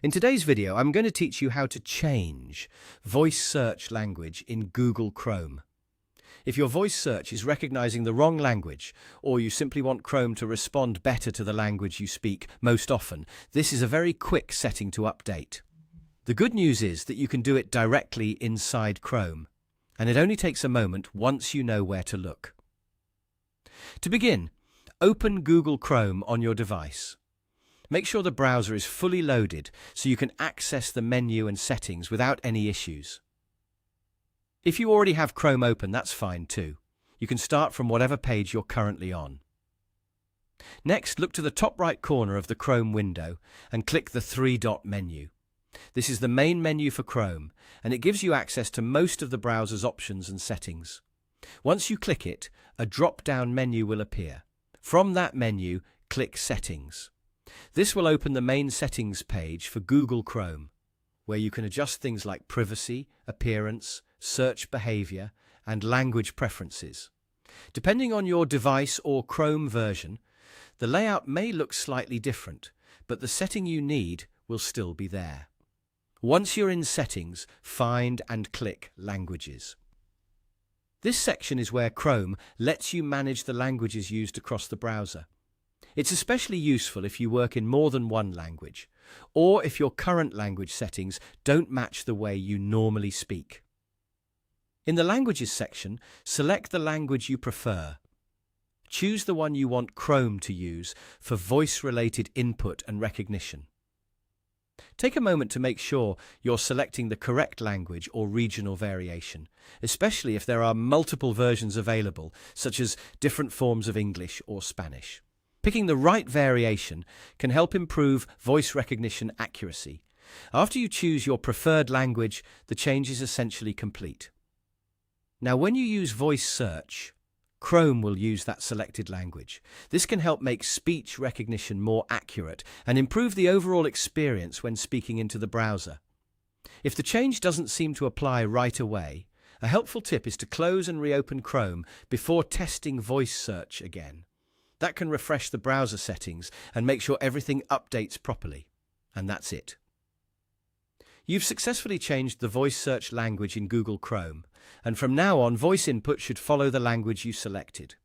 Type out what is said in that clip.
In today's video, I'm going to teach you how to change voice search language in Google Chrome. If your voice search is recognizing the wrong language, or you simply want Chrome to respond better to the language you speak most often, this is a very quick setting to update. The good news is that you can do it directly inside Chrome, and it only takes a moment once you know where to look. To begin, open Google Chrome on your device. Make sure the browser is fully loaded so you can access the menu and settings without any issues. If you already have Chrome open, that's fine too. You can start from whatever page you're currently on. Next, look to the top right corner of the Chrome window and click the three-dot menu. This is the main menu for Chrome, and it gives you access to most of the browser's options and settings. Once you click it, a drop-down menu will appear. From that menu, click Settings. This will open the main settings page for Google Chrome, where you can adjust things like privacy, appearance, search behavior, and language preferences. Depending on your device or Chrome version, the layout may look slightly different, but the setting you need will still be there. Once you're in Settings, find and click Languages. This section is where Chrome lets you manage the languages used across the browser. It's especially useful if you work in more than one language, or if your current language settings don't match the way you normally speak. In the Languages section, select the language you prefer. Choose the one you want Chrome to use for voice-related input and recognition. Take a moment to make sure you're selecting the correct language or regional variation, especially if there are multiple versions available, such as different forms of English or Spanish. Picking the right variation can help improve voice recognition accuracy. After you choose your preferred language, the change is essentially complete. Now, when you use voice search, Chrome will use that selected language. This can help make speech recognition more accurate and improve the overall experience when speaking into the browser. If the change doesn't seem to apply right away, a helpful tip is to close and reopen Chrome before testing voice search again. That can refresh the browser settings and make sure everything updates properly. And that's it. You've successfully changed the voice search language in Google Chrome, and from now on, voice input should follow the language you selected.